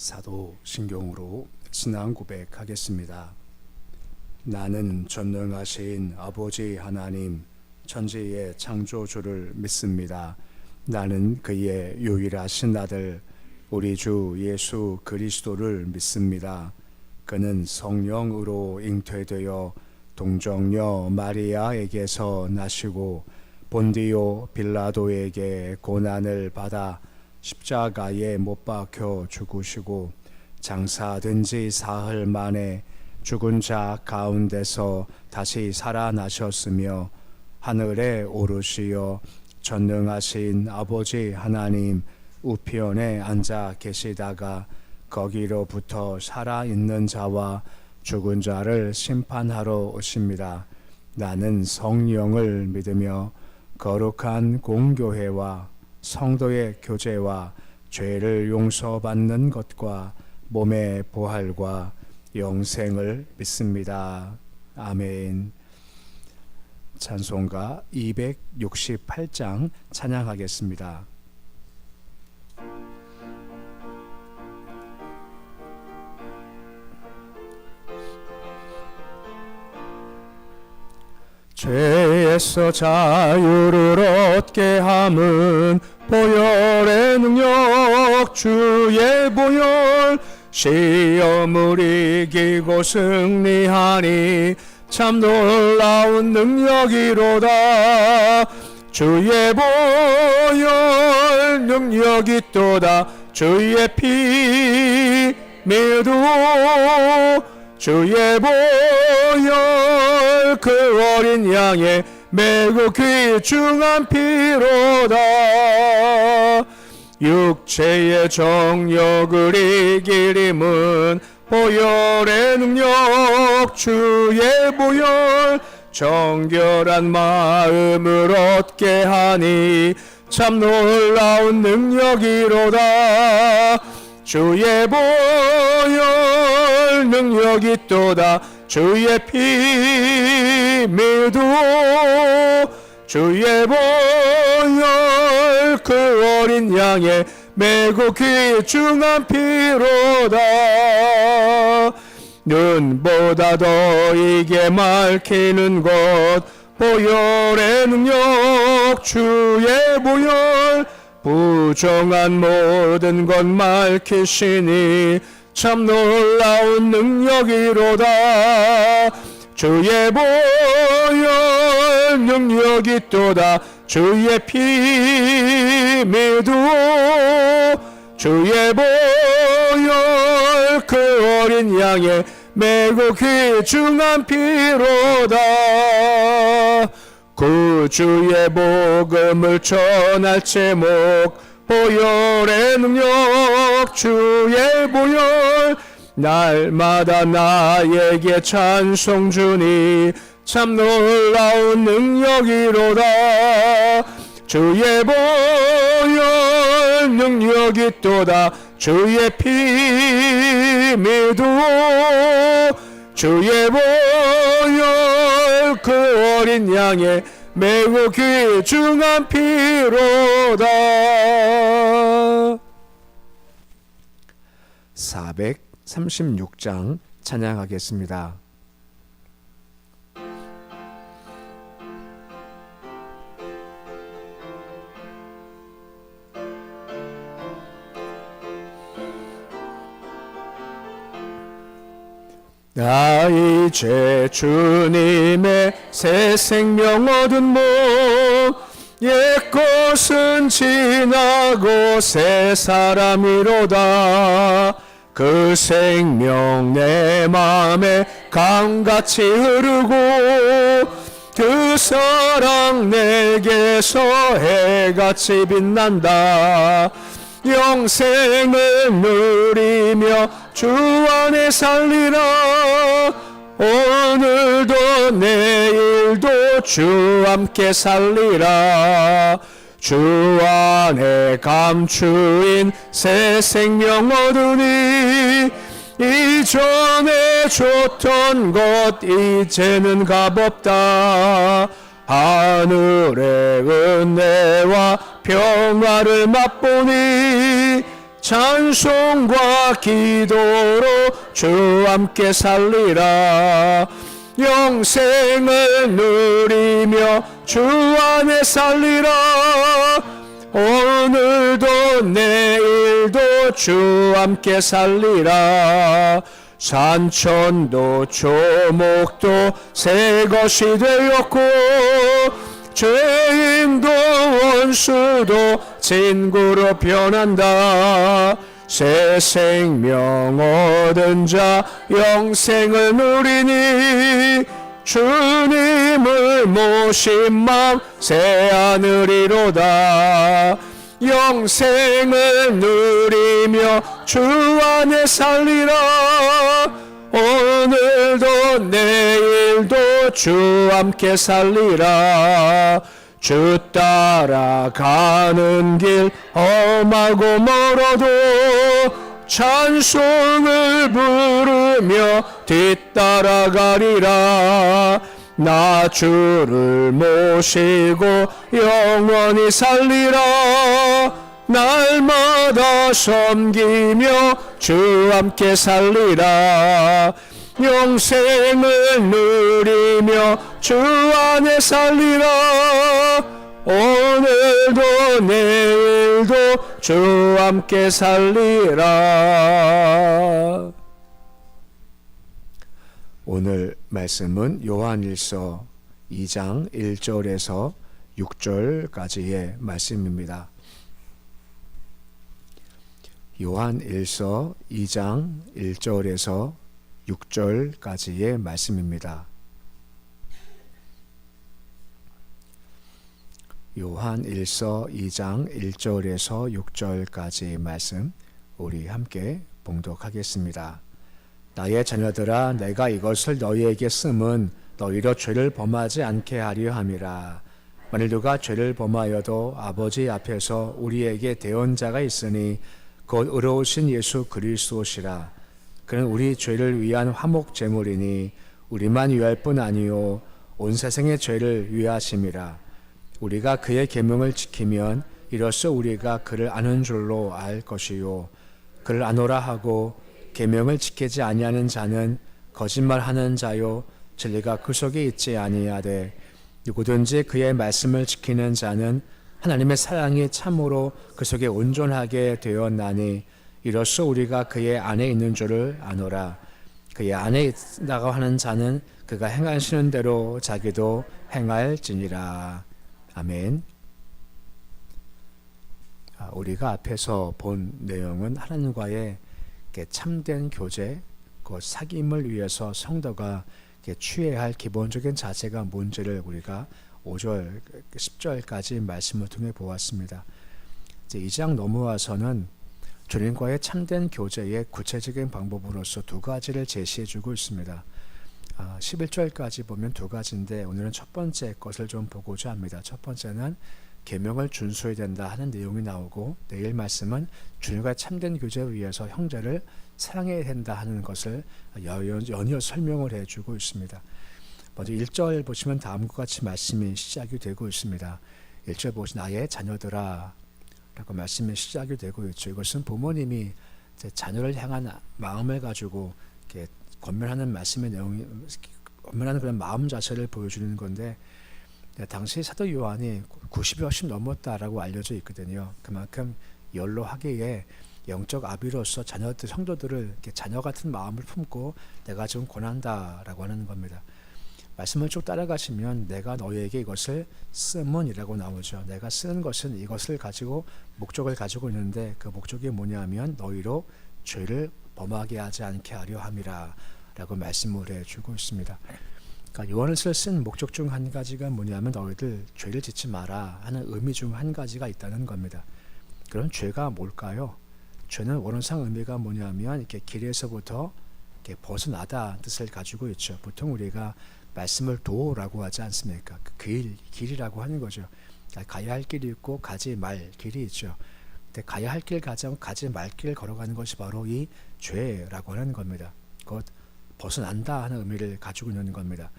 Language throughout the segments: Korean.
사도 신경으로 신앙 고백하겠습니다. 나는 전능하신 아버지 하나님 천지의 창조주를 믿습니다. 나는 그의 유일하신 아들 우리 주 예수 그리스도를 믿습니다. 그는 성령으로 잉태되어 동정녀 마리아에게서 나시고 본디오 빌라도에게 고난을 받아 십자가에 못 박혀 죽으시고 장사된 지 사흘 만에 죽은 자 가운데서 다시 살아나셨으며 하늘에 오르시어 전능하신 아버지 하나님 우편에 앉아 계시다가 거기로부터 살아있는 자와 죽은 자를 심판하러 오십니다. 나는 성령을 믿으며 거룩한 공교회와 성도의 교제와 죄를 용서받는 것과 몸의 부활과 영생을 믿습니다. 아멘. 찬송가 268장 찬양하겠습니다. 죄에서 자유를 얻게 함은 보혈의 능력 주의 보혈 시험을 이기고 승리하니 참 놀라운 능력이로다. 주의 보혈 능력이 또다. 주의 피 믿어 주의 보혈 그 어린 양의 매우 귀중한 피로다. 육체의 정욕을 이길 힘은 보혈의 능력 주의 보혈 정결한 마음을 얻게 하니 참 놀라운 능력이로다. 주의 보혈 능력이 또다. 주의 피 믿어 주의 보혈 그 어린 양의 매우 귀중한 피로다. 눈보다 더 이게 밝히는 것 보혈의 능력 주의 보혈 부정한 모든 것 밝히시니 참 놀라운 능력이로다. 주의 보혈 능력이 또다. 주의 피 믿어 주의 보혈 그 어린 양의 매우 귀중한 피로다. 구주의 복음을 전할 제목 보혈의 능력 주의 보혈 날마다 나에게 찬송 주니 참 놀라운 능력이로다. 주의 보혈 능력이 또다. 주의 피 믿어 주의 보혈 그 어린 양의 매우 귀중한 피로다. 436장 찬양하겠습니다. 나 이제 주님의 새 생명 얻은 몸 옛것은 지나고 새 사람이로다. 그 생명 내 맘에 강같이 흐르고 그 사랑 내게서 해같이 빛난다. 영생을 누리며 주 안에 살리라. 오늘도 내일도 주 함께 살리라. 주 안에 감추인 새 생명 얻으니 이전에 줬던 것 이제는 값없다. 하늘의 은혜와 평화를 맛보니 찬송과 기도로 주 함께 살리라. 영생을 누리며 주 안에 살리라. 오늘도 내일도 주 함께 살리라. 산천도 조목도 새 것이 되었고 죄인도 원수도 친구로 변한다. 새 생명 얻은 자 영생을 누리니 주님을 모신 마음 새 하늘이로다. 영생을 누리며 주 안에 살리라. 오늘도 내일도 주 함께 살리라. 주 따라가는 길 험하고 멀어도 찬송을 부르며 뒤따라가리라. 나 주를 모시고 영원히 살리라. 날마다 섬기며 주 함께 살리라. 영생을 누리며 주 안에 살리라. 오늘도 내일도 주 함께 살리라. 오늘 말씀은 요한일서 2장 1절에서 6절까지의 말씀입니다. 요한일서 2장 1절에서 6절까지의 말씀입니다. 요한일서 2장 1절에서 6절까지의 말씀 우리 함께 봉독하겠습니다. 나의 자녀들아, 내가 이것을 너희에게 쓰면 너희로 죄를 범하지 않게 하려 함이라. 만일 누가 죄를 범하여도 아버지 앞에서 우리에게 대언자가 있으니 곧 의로우신 예수 그리스도시라. 그는 우리 죄를 위한 화목 제물이니 우리만 위할 뿐 아니요 온 세상의 죄를 위하심이라. 우리가 그의 계명을 지키면 이로써 우리가 그를 아는 줄로 알 것이요 그를 아노라 하고 계명을 지키지 아니하는 자는 거짓말하는 자요 진리가 그 속에 있지 아니하되 누구든지 그의 말씀을 지키는 자는 하나님의 사랑이 참으로 그 속에 온전하게 되었나니 이로써 우리가 그의 안에 있는 줄을 아노라. 그의 안에 있다고 하는 자는 그가 행하시는 대로 자기도 행할지니라. 아멘. 우리가 앞에서 본 내용은 하나님과의 참된 교제, 그 사귐을 위해서 성도가 취해야 할 기본적인 자세가 뭔지를 우리가 5절, 10절까지 말씀을 통해 보았습니다. 이제 2장 넘어와서는 주님과의 참된 교제의 구체적인 방법으로서 두 가지를 제시해주고 있습니다. 11절까지 보면 두 가지인데 오늘은 첫 번째 것을 좀 보고자 합니다. 첫 번째는 계명을 준수해야 된다 하는 내용이 나오고, 내일 말씀은 주님과 참된 교제를 위해서 형제를 사랑해야 된다 하는 것을 연이어 설명을 해주고 있습니다. 먼저 1절 보시면 다음과 같이 말씀이 시작이 되고 있습니다. 1절 보시면 나의 자녀들아 라고 말씀이 시작이 되고 있죠. 이것은 부모님이 자녀를 향한 마음을 가지고 이렇게 권면하는 말씀의 내용이, 권면하는 그런 마음 자체를 보여주는 건데, 당시 사도 요한이 90이 훨씬 넘었다라고 알려져 있거든요. 그만큼 연로하기에 영적 아비로서 자녀들, 성도들을 이렇게 자녀 같은 마음을 품고 내가 좀 권한다라고 하는 겁니다. 말씀을 쭉 따라가시면 내가 너희에게 이것을 쓰문이라고 나오죠. 내가 쓰는 것은 이것을 가지고 목적을 가지고 있는데 그 목적이 뭐냐면 너희로 죄를 범하게 하지 않게 하려 함이라 라고 말씀을 해주고 있습니다. 그러니까 요한일서를 쓴 목적 중 한 가지가 뭐냐면 너희들 죄를 짓지 마라 하는 의미 중 한 가지가 있다는 겁니다. 그럼 죄가 뭘까요? 죄는 원어상 의미가 뭐냐면 이렇게 길에서부터 이렇게 벗어나다 뜻을 가지고 있죠. 보통 우리가 말씀을 도라고 하지 않습니까? 그 길이라고 하는 거죠. 가야 할 길이 있고 가지 말 길이 있죠. 근데 가야 할 길 가지 말 길 걸어가는 것이 바로 이 죄라고 하는 겁니다. 곧 벗어난다 하는 의미를 가지고 있는 겁니다.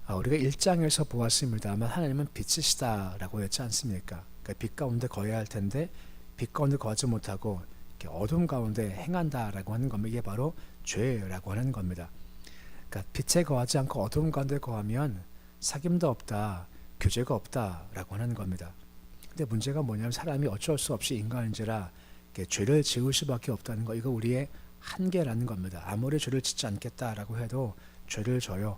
우리가 1장에서 보았습니다만 하나님은 빛이시다라고 했지 않습니까? 그러니까 빛 가운데 거해야 할 텐데 빛 가운데 거하지 못하고 이렇게 어둠 가운데 행한다라고 하는 겁니다. 이게 바로 죄라고 하는 겁니다. 그러니까 빛에 거하지 않고 어둠 가운데 거하면 사귐도 없다, 교제가 없다라고 하는 겁니다. 근데 문제가 뭐냐면 사람이 어쩔 수 없이 인간인지라 죄를 지을 수밖에 없다는 거, 이거 우리의 한계라는 겁니다. 아무리 죄를 짓지 않겠다라고 해도 죄를 져요.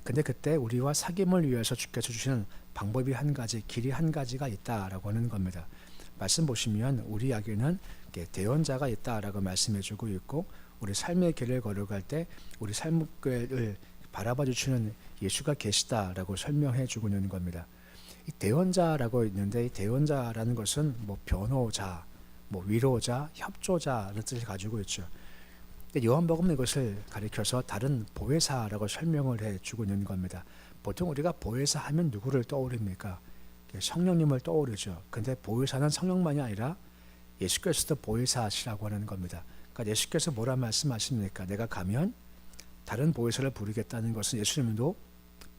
근데 그때 우리와 사귐을 위해서 주께서 주시는 방법이 한 가지, 길이 한 가지가 있다라고 하는 겁니다. 말씀 보시면 우리 이야기는 대언자가 있다라고 말씀해주고 있고, 우리 삶의 길을 걸어갈 때 우리 삶을 바라봐 주시는 예수가 계시다라고 설명해주고 있는 겁니다. 이 대언자라고 있는데, 이 대언자라는 것은 뭐 변호자, 뭐 위로자, 협조자라는 뜻을 가지고 있죠. 요한복음은 이것을 가리켜서 다른 보혜사라고 설명을 해주고 있는 겁니다. 보통 우리가 보혜사 하면 누구를 떠오릅니까? 성령님을 떠오르죠. 근데 보혜사는 성령만이 아니라 예수께서도 보혜사시라고 하는 겁니다. 그러니까 예수께서 뭐라 말씀하십니까? 내가 가면 다른 보혜사를 부르겠다는 것은 예수님도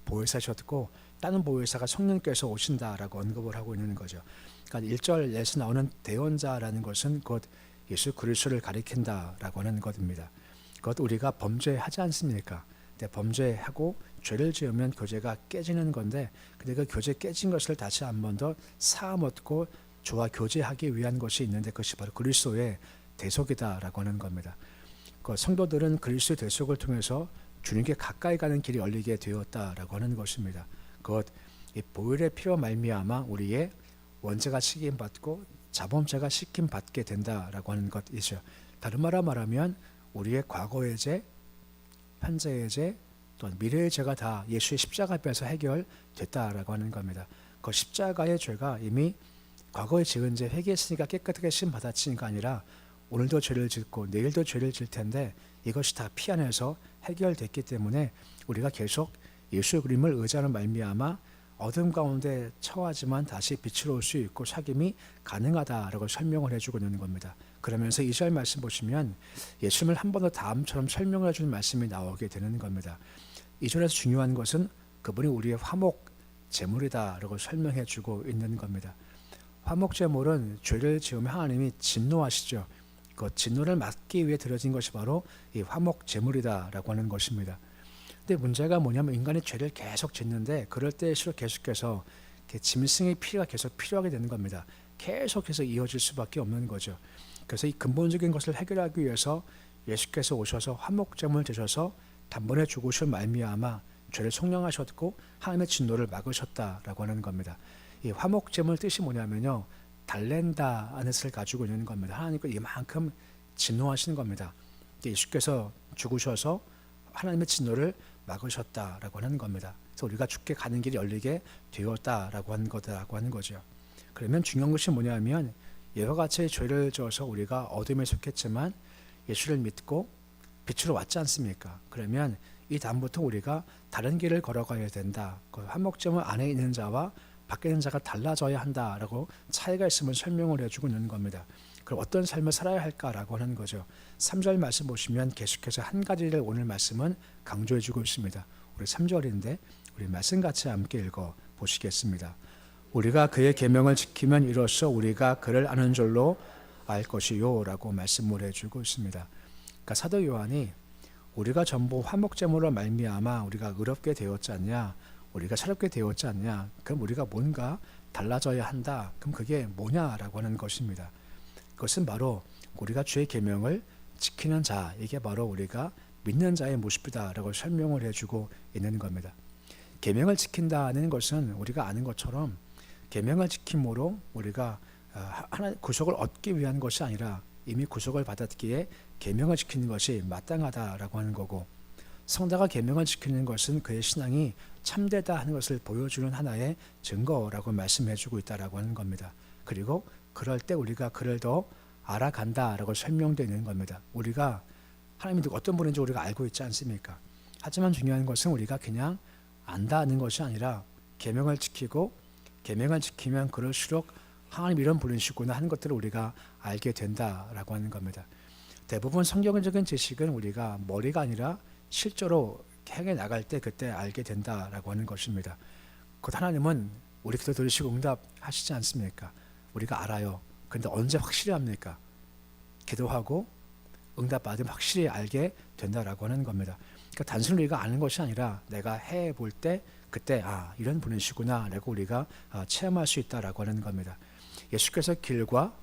보혜사셨고 다른 보혜사가 성령께서 오신다라고 언급을 하고 있는 거죠. 그러니까 1절에서 나오는 대언자라는 것은 곧 예수 그리스도를 가리킨다라고 하는 것입니다. 그것 우리가 범죄하지 않습니까? 근데 범죄하고 죄를 지으면 교제가 깨지는 건데, 근데 그 교제 깨진 것을 다시 한 번 더 사함 얻고 주와 교제하기 위한 것이 있는데, 그것이 바로 그리스도의 대속이다라고 하는 겁니다. 그 성도들은 그리스도의 대속을 통해서 주님께 가까이 가는 길이 열리게 되었다라고 하는 것입니다. 그것 이 보혈의 피로 말미암아 우리의 원죄가 씻김받고 자범죄가 씻김받게 된다라고 하는 것이죠. 다른 말로 말하면 우리의 과거의 죄, 현재의 죄, 또 미래의 죄가 다 예수의 십자가 앞에서 해결됐다라고 하는 겁니다. 그 십자가의 죄가 이미 과거에 지은 죄 회개했으니까 깨끗하게 심 받아치니까 아니라 오늘도 죄를 짓고 내일도 죄를 질 텐데 이것이 다 피 안에서 해결됐기 때문에 우리가 계속 예수 그림을 의지하는 말미암아 어둠 가운데 처하지만 다시 빛으로 올 수 있고 사귐이 가능하다라고 설명을 해주고 있는 겁니다. 그러면서 2절 말씀 보시면 예수님을 한 번 더 다음처럼 설명을 해주는 말씀이 나오게 되는 겁니다. 2절에서 중요한 것은 그분이 우리의 화목 제물이다라고 설명해주고 있는 겁니다. 화목 제물은 죄를 지으면 하나님이 진노하시죠. 그 진노를 막기 위해 드려진 것이 바로 이 화목 제물이다라고 하는 것입니다. 근데 문제가 뭐냐면 인간이 죄를 계속 짓는데 그럴 때일수록 계속해서 짐승의 피가 계속 필요하게 되는 겁니다. 계속해서 이어질 수밖에 없는 거죠. 그래서 이 근본적인 것을 해결하기 위해서 예수께서 오셔서 화목제물을 드셔서 단번에 죽으실 말미암아 죄를 속량하셨고 하나님의 진노를 막으셨다라고 하는 겁니다. 이 화목제물 뜻이 뭐냐면요, 달랜다는 뜻을 가지고 있는 겁니다. 하나님께 이만큼 진노하시는 겁니다. 예수께서 죽으셔서 하나님의 진노를 막으셨다라고 하는 겁니다. 그래서 우리가 죽게 가는 길이 열리게 되었다라고 하는 거다라고 하는 거죠. 그러면 중요한 것이 뭐냐면 이와 같이 죄를 지어서 우리가 어둠에 속했지만 예수를 믿고 빛으로 왔지 않습니까? 그러면 이 다음부터 우리가 다른 길을 걸어가야 된다. 그 화목제물 안에 있는 자와 밖에 있는 자가 달라져야 한다라고 차이가 있음을 설명을 해주고 있는 겁니다. 그럼 어떤 삶을 살아야 할까라고 하는 거죠. 3절 말씀 보시면 계속해서 한 가지를 오늘 말씀은 강조해주고 있습니다. 우리 3절인데 우리 말씀 같이 함께 읽어 보시겠습니다. 우리가 그의 계명을 지키면 이로써 우리가 그를 아는 줄로 알 것이요 라고 말씀을 해주고 있습니다. 그러니까 사도 요한이 우리가 전부 화목제물로 말미암아 우리가 의롭게 되었지 않냐, 우리가 새롭게 되었지 않냐, 그럼 우리가 뭔가 달라져야 한다. 그럼 그게 뭐냐라고 하는 것입니다. 그것은 바로 우리가 주의 계명을 지키는 자, 이게 바로 우리가 믿는 자의 모습이다라고 설명을 해주고 있는 겁니다. 계명을 지킨다는 것은 우리가 아는 것처럼 계명을 지킴으로 우리가 하나님 구속을 얻기 위한 것이 아니라 이미 구속을 받았기에 계명을 지키는 것이 마땅하다라고 하는 거고, 성자가 계명을 지키는 것은 그의 신앙이 참되다 하는 것을 보여주는 하나의 증거라고 말씀해주고 있다라고 하는 겁니다. 그리고 그럴 때 우리가 그를 더 알아간다라고 설명되어 있는 겁니다. 우리가 하나님이 어떤 분인지 우리가 알고 있지 않습니까? 하지만 중요한 것은 우리가 그냥 안다는 것이 아니라 계명을 지키고 계명을 지키면 그럴수록 하나님 이런 분이시구나 하는 것들을 우리가 알게 된다라고 하는 겁니다. 대부분 성경적인 지식은 우리가 머리가 아니라 실제로 행해 나갈 때 그때 알게 된다라고 하는 것입니다. 곧 하나님은 우리 기도 들으시고 응답하시지 않습니까? 우리가 알아요. 근데 언제 확실히 합니까? 기도하고 응답받으면 확실히 알게 된다라고 하는 겁니다. 그러니까 단순히 우리가 아는 것이 아니라 내가 해볼 때 그때 이런 분이시구나 라고 우리가 체험할 수 있다라고 하는 겁니다. 예수께서 길과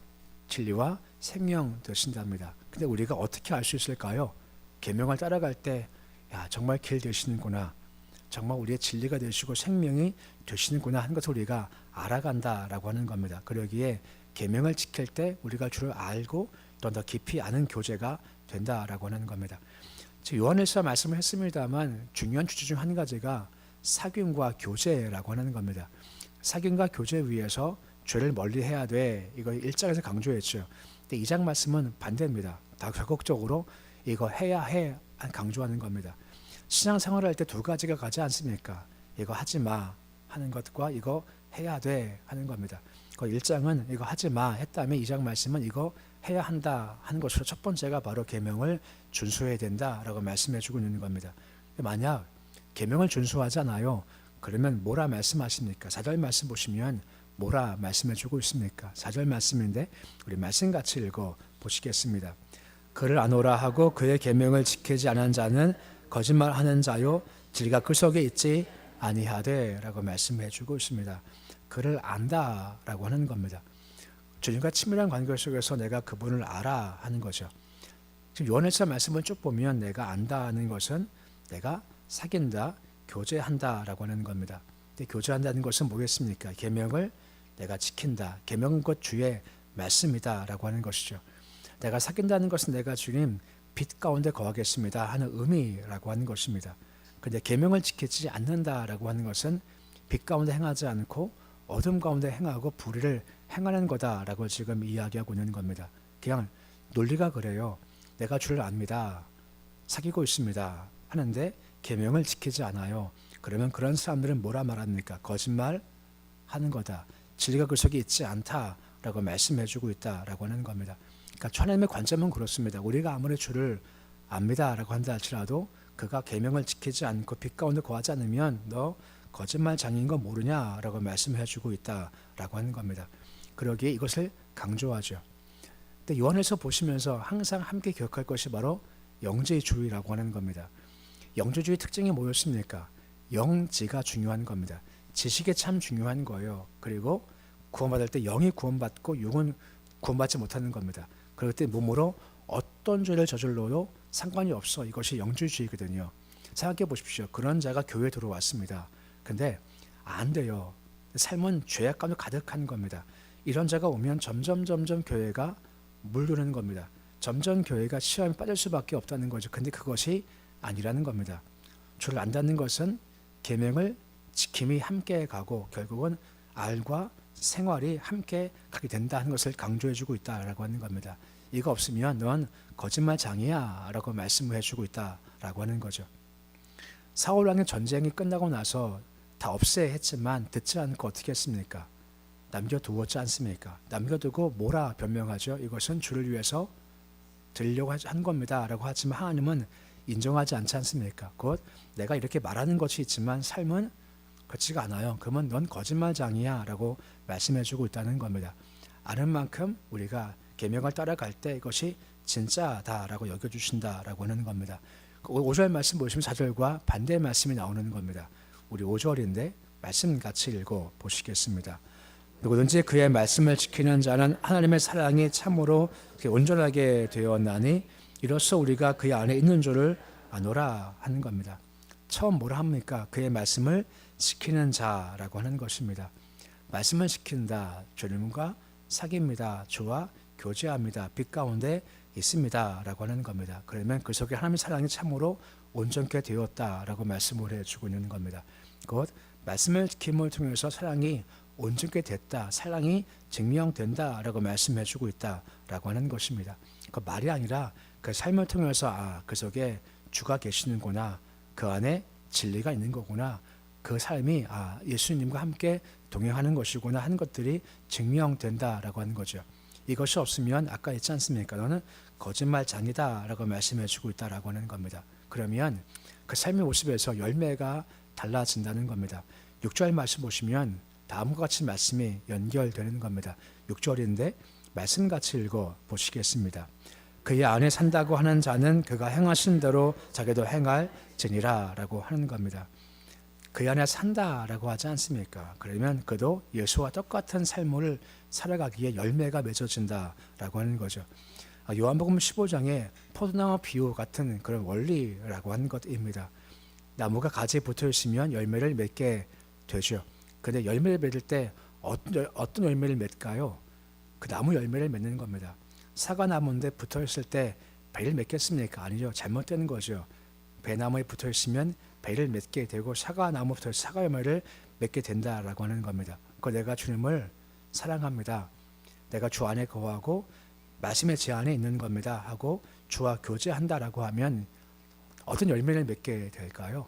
진리와 생명 되신답니다. 근데 우리가 어떻게 알 수 있을까요? 계명을 따라갈 때 정말 길 되시는구나, 정말 우리의 진리가 되시고 생명이 되시는구나 하는 것을 우리가 알아간다라고 하는 겁니다. 그러기에 계명을 지킬 때 우리가 주를 알고 또 더 깊이 아는 교제가 된다라고 하는 겁니다. 요한일서 말씀을 했습니다만 중요한 주제 중 한 가지가 사귐과 교제라고 하는 겁니다. 사귐과 교제 위해서 죄를 멀리해야 돼. 이거 1장에서 강조했죠. 근데 2장 말씀은 반대입니다. 다 적극적으로 이거 해야 해 강조하는 겁니다. 신앙생활을 할 때 두 가지가 가지 않습니까? 이거 하지 마 하는 것과 이거 해야 돼 하는 겁니다. 그 1장은 이거 하지 마 했다면 2장 말씀은 이거 해야 한다 하는 것으로 첫 번째가 바로 계명을 준수해야 된다라고 말씀해 주고 있는 겁니다. 만약 계명을 준수하지 않아요, 그러면 뭐라 말씀하십니까? 4절 말씀 보시면 뭐라 말씀해 주고 있습니까? 4절 말씀인데 우리 말씀 같이 읽어 보시겠습니다. 그를 아노라 하고 그의 계명을 지키지 않은 자는 거짓말하는 자요 진리가 그 속에 있지 아니하되 라고 말씀해 주고 있습니다. 그를 안다라고 하는 겁니다. 주님과 친밀한 관계 속에서 내가 그분을 알아 하는 거죠. 지금 요한일서 말씀을 쭉 보면 내가 안다는 것은 내가 사귄다, 교제한다라고 하는 겁니다. 근데 교제한다는 것은 뭐겠습니까? 계명을 내가 지킨다. 계명은 곧 주의 말씀이다라고 하는 것이죠. 내가 사귄다는 것은 내가 주님 빛 가운데 거하겠습니다 하는 의미라고 하는 것입니다. 그런데 계명을 지키지 않는다라고 하는 것은 빛 가운데 행하지 않고 어둠 가운데 행하고 불의를 행하는 거다라고 지금 이야기하고 있는 겁니다. 그냥 논리가 그래요. 내가 주를 압니다, 사귀고 있습니다 하는데 계명을 지키지 않아요. 그러면 그런 사람들은 뭐라 말합니까? 거짓말 하는 거다, 진리가 그 속에 있지 않다라고 말씀해주고 있다라고 하는 겁니다. 그러니까 하나님의 관점은 그렇습니다. 우리가 아무리 주를 압니다라고 한다 할지라도 그가 계명을 지키지 않고 빛 가운데 거하지 않으면 너 거짓말장인 거 모르냐라고 말씀해주고 있다라고 하는 겁니다. 그러기에 이것을 강조하죠. 근데 요한에서 보시면서 항상 함께 기억할 것이 바로 영지주의라고 하는 겁니다. 영지주의 특징이 뭐였습니까? 영지가 중요한 겁니다. 지식이 참 중요한 거예요. 그리고 구원받을 때 영이 구원받고 육은 구원받지 못하는 겁니다. 그럴 때 몸으로 어떤 죄를 저질러도 상관이 없어. 이것이 영지주의거든요. 생각해 보십시오. 그런 자가 교회에 들어왔습니다. 근데 안 돼요. 삶은 죄악 가운데 가득한 겁니다. 이런 자가 오면 점점 교회가 물드는 겁니다. 점점 교회가 시험에 빠질 수밖에 없다는 거죠. 근데 그것이 아니라는 겁니다. 주를 안다는 것은 계명을 지킴이 함께 가고 결국은 알과 생활이 함께 가게 된다는 것을 강조해주고 있다라고 하는 겁니다. 이거 없으면 넌 거짓말장이야 라고 말씀을 해주고 있다라고 하는 거죠. 사울 왕의 전쟁이 끝나고 나서 다 없애야 했지만 듣지 않고 어떻게 했습니까? 남겨두었지 않습니까? 남겨두고 뭐라 변명하죠? 이것은 주를 위해서 드리려고 한 겁니다 라고 하지만 하나님은 인정하지 않지 않습니까? 곧 내가 이렇게 말하는 것이 있지만 삶은 그렇지가 않아요. 그러면 넌 거짓말장이야 라고 말씀해주고 있다는 겁니다. 아는 만큼 우리가 계명을 따라갈 때 이것이 진짜다라고 여겨주신다라고 하는 겁니다. 5절 말씀 보시면 4절과 반대의 말씀이 나오는 겁니다. 우리 5절인데 말씀 같이 읽어 보시겠습니다. 누구든지 그의 말씀을 지키는 자는 하나님의 사랑이 참으로 온전하게 되었나니 이로써 우리가 그의 안에 있는 줄을 아노라 하는 겁니다. 처음 뭐라 합니까? 그의 말씀을 지키는 자라고 하는 것입니다. 말씀을 지킨다. 주님과 사귑니다. 주와 교제합니다. 빛 가운데 있습니다 라고 하는 겁니다. 그러면 그 속에 하나님의 사랑이 참으로 온전케 되었다라고 말씀을 해주고 있는 겁니다. 곧 말씀을 지킴을 통해서 사랑이 온전케 됐다, 사랑이 증명된다라고 말씀해주고 있다라고 하는 것입니다. 그 말이 아니라 그 삶을 통해서 그 속에 주가 계시는구나, 그 안에 진리가 있는 거구나, 그 삶이 예수님과 함께 동행하는 것이구나 하는 것들이 증명된다라고 하는 거죠. 이것이 없으면 아까 있지 않습니까? 너는 거짓말장이다 라고 말씀해주고 있다라고 하는 겁니다. 그러면 그 삶의 모습에서 열매가 달라진다는 겁니다. 6절 말씀 보시면 다음과 같이 말씀이 연결되는 겁니다. 6절인데 말씀 같이 읽어 보시겠습니다. 그의 안에 산다고 하는 자는 그가 행하신 대로 자기도 행할지니라 라고 하는 겁니다. 그의 안에 산다라고 하지 않습니까? 그러면 그도 예수와 똑같은 삶을 살아가기에 열매가 맺어진다라고 하는 거죠. 요한복음 15장에 포도나무 비유 같은 그런 원리라고 하는 것입니다. 나무가 가지에 붙어 있으면 열매를 맺게 되죠. 그런데 열매를 맺을 때 어떤 열매를 맺을까요? 그 나무 열매를 맺는 겁니다. 사과나무인데 붙어 있을 때 배를 맺겠습니까? 아니죠. 잘못되는 거죠. 배나무에 붙어 있으면 배를 맺게 되고 사과나무에 붙어 사과 열매를 맺게 된다라고 하는 겁니다. 내가 주님을 사랑합니다. 내가 주 안에 거하고 말씀의 제 안에 있는 겁니다 하고 주와 교제한다라고 하면 어떤 열매를 맺게 될까요?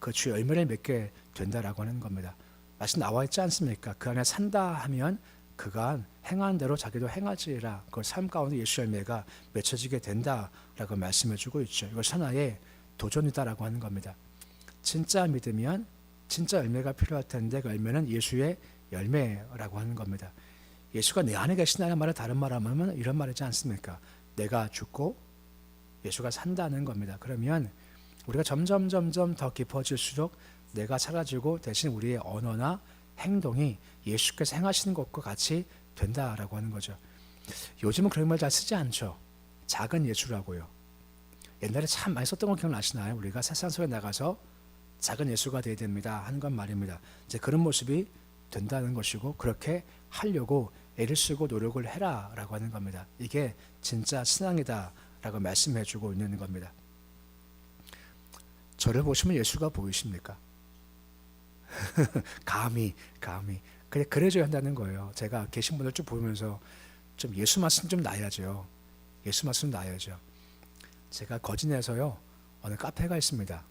그 주 열매를 맺게 된다라고 하는 겁니다. 말씀 나와 있지 않습니까? 그 안에 산다 하면 그가 행한 대로 자기도 행하지라. 그 삶 가운데 예수 열매가 맺혀지게 된다라고 말씀해 주고 있죠. 이거 하나의 도전이다라고 하는 겁니다. 진짜 믿으면 진짜 열매가 필요할 텐데 그 열매는 예수의 열매라고 하는 겁니다. 예수가 내 안에 계신다는 말을 다른 말 하면 이런 말이지 않습니까? 내가 죽고 예수가 산다는 겁니다. 그러면 우리가 점점 더 깊어질수록 내가 사라지고 대신 우리의 언어나 행동이 예수께서 행하시는 것과 같이 된다라고 하는 거죠. 요즘은 그런 말 잘 쓰지 않죠. 작은 예수라고요. 옛날에 참 많이 썼던 거 기억나시나요? 우리가 세상 속에 나가서 작은 예수가 되어야 됩니다 하는 건 말입니다. 이제 그런 모습이 된다는 것이고 그렇게 하려고 애를 쓰고 노력을 해라 라고 하는 겁니다. 이게 진짜 신앙이다 라고 말씀해 주고 있는 겁니다. 저를 보시면 예수가 보이십니까? 감히 그래줘야 한다는 거예요. 제가 계신 분들 쭉 보면서 좀 예수 말씀 좀 나야죠. 예수 말씀 나야죠. 제가 거진에서요 어느 카페가 있습니다.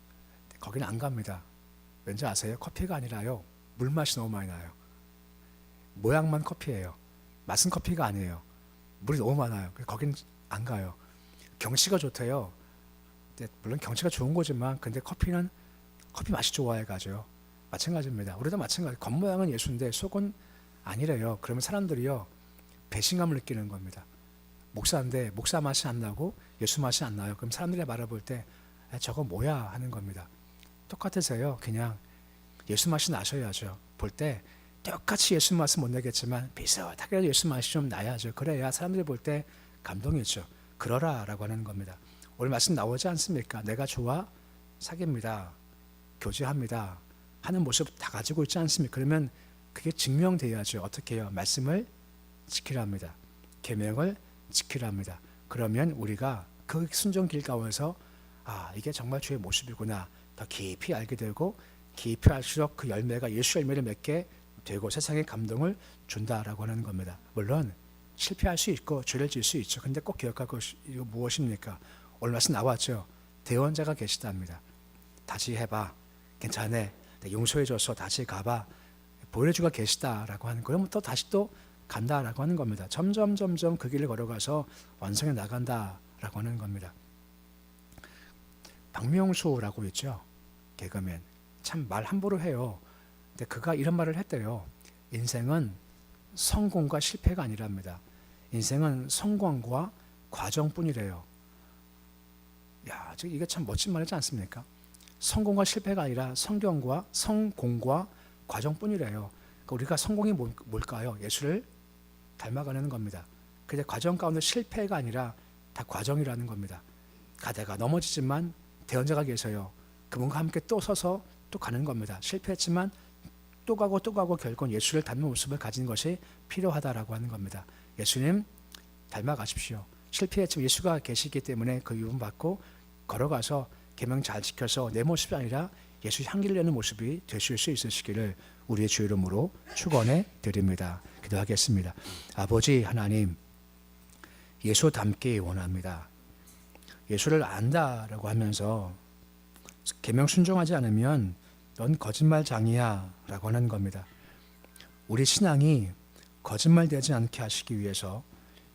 거기는 안 갑니다. 왠지 아세요? 커피가 아니라요 물맛이 너무 많이 나요. 모양만 커피예요. 맛은 커피가 아니에요. 물이 너무 많아요. 거긴 안 가요. 경치가 좋대요. 물론 경치가 좋은 거지만 근데 커피 맛이 좋아해 가죠. 마찬가지입니다. 우리도 마찬가지. 겉모양은 예수인데 속은 아니래요. 그러면 사람들이요 배신감을 느끼는 겁니다. 목사인데 목사 맛이 안 나고 예수 맛이 안 나요. 그럼 사람들이 바라볼 때 저거 뭐야 하는 겁니다. 똑같으세요. 그냥 예수 맛이 나셔야죠. 볼 때 똑같이 예수 맛은 못 내겠지만 비슷하게 예수 맛이 좀 나야죠. 그래야 사람들이 볼 때 감동이죠. 그러라 라고 하는 겁니다. 오늘 말씀 나오지 않습니까? 내가 주와 사귑니다. 교제합니다. 하는 모습 다 가지고 있지 않습니까? 그러면 그게 증명돼야죠. 어떻게 해요? 말씀을 지키라 합니다. 계명을 지키라 합니다. 그러면 우리가 그 순종 길 가운데서 이게 정말 주의 모습이구나 더 깊이 알게 되고 깊이 알수록 그 열매가 예수 열매를 맺게 되고 세상에 감동을 준다라고 하는 겁니다. 물론 실패할 수 있고 죄를 질 수 있죠. 근데 꼭 기억할 것이 무엇입니까? 오늘 말씀 나왔죠. 대원자가 계시답니다. 다시 해봐. 괜찮아. 용서해줘서 다시 가봐. 보혜주가 계시다라고 하는 거예요. 또 다시 또 간다라고 하는 겁니다. 점점 그 길을 걸어가서 완성해 나간다라고 하는 겁니다. 박명수라고 있죠. 개그맨. 참 말 함부로 해요. 근데 그가 이런 말을 했대요. 인생은 성공과 실패가 아니랍니다. 인생은 성공과 과정뿐이래요. 야, 이게 참 멋진 말이지 않습니까? 성공과 실패가 아니라 성공과 과정뿐이래요. 그러니까 우리가 성공이 뭘까요? 예수를 닮아가는 겁니다. 근데 과정 가운데 실패가 아니라 다 과정이라는 겁니다. 가다가 넘어지지만 대언자가 계셔요. 그분과 함께 또 서서 또 가는 겁니다. 실패했지만 또 가고 결국은 예수를 닮는 모습을 가진 것이 필요하다라고 하는 겁니다. 예수님 닮아가십시오. 실패했지만 예수가 계시기 때문에 그 유분 받고 걸어가서 계명 잘 지켜서 내 모습이 아니라 예수 향기를 내는 모습이 되실 수 있으시기를 우리의 주 이름으로 축원해 드립니다. 기도하겠습니다. 아버지 하나님, 예수 닮기 원합니다. 예수를 안다라고 하면서 계명 순종하지 않으면 넌 거짓말장이야 라고 하는 겁니다. 우리 신앙이 거짓말되지 않게 하시기 위해서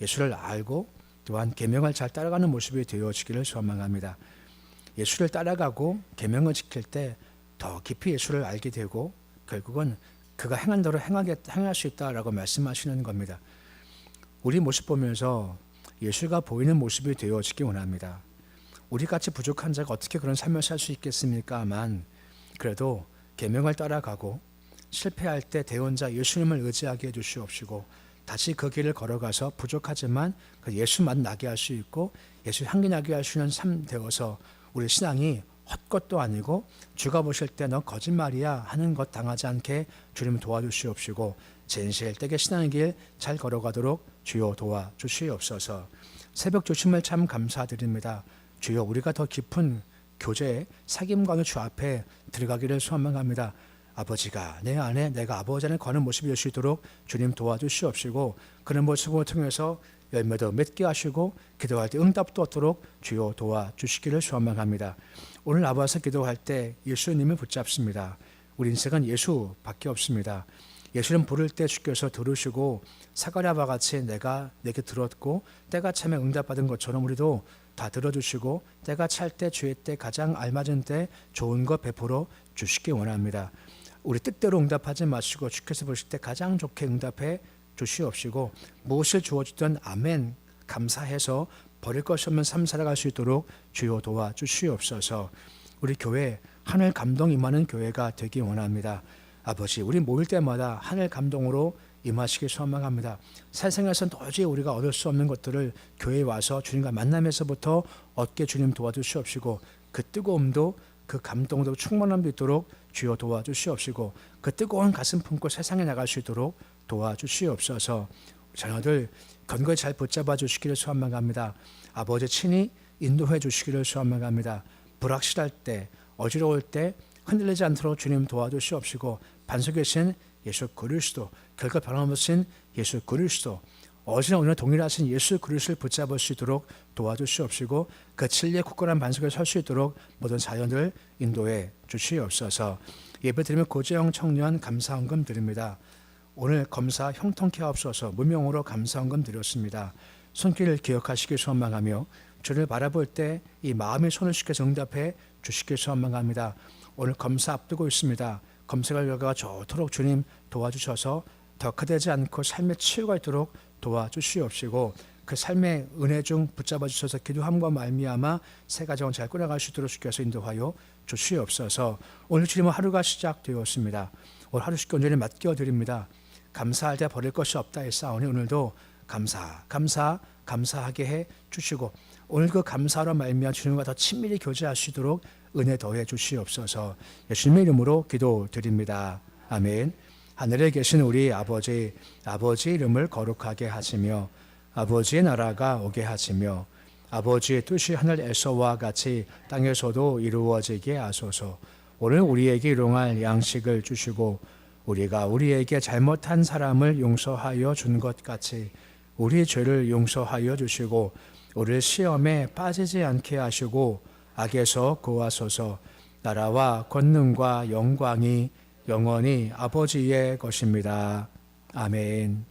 예수를 알고 또한 계명을 잘 따라가는 모습이 되어지기를 소망합니다. 예수를 따라가고 계명을 지킬 때 더 깊이 예수를 알게 되고 결국은 그가 행한 대로 행할 수 있다라고 말씀하시는 겁니다. 우리 모습 보면서 예수가 보이는 모습이 되어지기 원합니다. 우리같이 부족한 자가 어떻게 그런 삶을 살 수 있겠습니까만 그래도 계명을 따라가고 실패할 때 대원자 예수님을 의지하게 해주시옵시고 다시 그 길을 걸어가서 부족하지만 그 예수 만나게 할 수 있고 예수 향기 나게 할 수 있는 삶 되어서 우리 신앙이 헛것도 아니고 주가 보실 때 너 거짓말이야 하는 것 당하지 않게 주님 도와주시옵시고 진실되게 신앙의 길 잘 걸어가도록 주여 도와주시옵소서. 새벽 조심을 참 감사드립니다. 주여 우리가 더 깊은 교제 사귐과의 주 앞에 들어가기를 소망합니다. 아버지가 내 안에 내가 아버지 안에 거는 모습이 될 수 있도록 주님 도와주시옵시고 그런 모습을 통해서 열매도 맺게 하시고 기도할 때 응답도 얻도록 주여 도와주시기를 소망합니다. 오늘 나와서 기도할 때 예수님을 붙잡습니다. 우리 인생은 예수밖에 없습니다. 예수님 부를 때 주께서 들으시고 사가랴와 같이 내가 내게 들었고 때가 차면 응답받은 것처럼 우리도 다 들어주시고 때가 찰 때 주의 때 가장 알맞은 때 좋은 것 베풀어 주시기 원합니다. 우리 뜻대로 응답하지 마시고 주께서 보실 때 가장 좋게 응답해 주시옵시고 무엇을 주어주든 아멘 감사해서 버릴 것이 없는 삶 살아갈 수 있도록 주여 도와주시옵소서. 우리 교회 하늘 감동 임하는 교회가 되기 원합니다. 아버지 우리 모일 때마다 하늘 감동으로 임하시길 소망합니다. 세상에서는 도저히 우리가 얻을 수 없는 것들을 교회에 와서 주님과 만남에서부터 얻게 주님 도와주시옵시고 그 뜨거움도 그 감동도 충만함도 있도록 주여 도와주시옵시고 그 뜨거운 가슴 품고 세상에 나갈 수 있도록 도와주시옵소서. 자녀들 건강히 잘 붙잡아 주시기를 소망합니다. 아버지 친히 인도해 주시기를 소망합니다. 불확실할 때 어지러울 때 흔들리지 않도록 주님 도와주시옵시고 반석이신 예수 그리스도 결코 변함없으신 예수 그리스도 어제나 오늘 동일하신 예수 그리스도를 붙잡을 수 있도록 도와주시옵시고 그 진리의 굳건한 반석에 설 수 있도록 모든 자녀들 인도해 주시옵소서. 예배드리면 고재영 청년 감사헌금 드립니다. 오늘 검사 형통케 하옵소서. 무명으로 감사헌금 드렸습니다. 손길을 기억하시길 소망하며 주를 바라볼 때 이 마음의 손을 쉽게 응답해 주시길 소망합니다. 오늘 검사 앞두고 있습니다. 검사 결과가 좋도록 주님 도와주셔서 더 크되지 않고 삶의 치유가 있도록 도와주시옵시고 그 삶의 은혜 중 붙잡아 주셔서 기도함과 말미암아 새 가정을 잘 꾸려갈 수 있도록 주께서 인도하여 주시옵소서. 오늘 주님은 하루가 시작되었습니다. 오늘 하루 쉽게 온전히 맡겨드립니다. 감사할 때 버릴 것이 없다 했사오니 오늘도 감사하게 해 주시고 오늘 그 감사로 말미암아 주님과 더 친밀히 교제하시도록 은혜 더해 주시옵소서. 예수님의 이름으로 기도드립니다. 아멘. 하늘에 계신 우리 아버지 이름을 거룩하게 하시며 아버지의 나라가 오게 하시며 아버지의 뜻이 하늘에서와 같이 땅에서도 이루어지게 하소서. 오늘 우리에게 일용할 양식을 주시고 우리가 우리에게 잘못한 사람을 용서하여 준 것 같이 우리 죄를 용서하여 주시고 우리를 시험에 빠지지 않게 하시고 악에서 구하소서. 나라와 권능과 영광이 영원히 아버지의 것입니다. 아멘.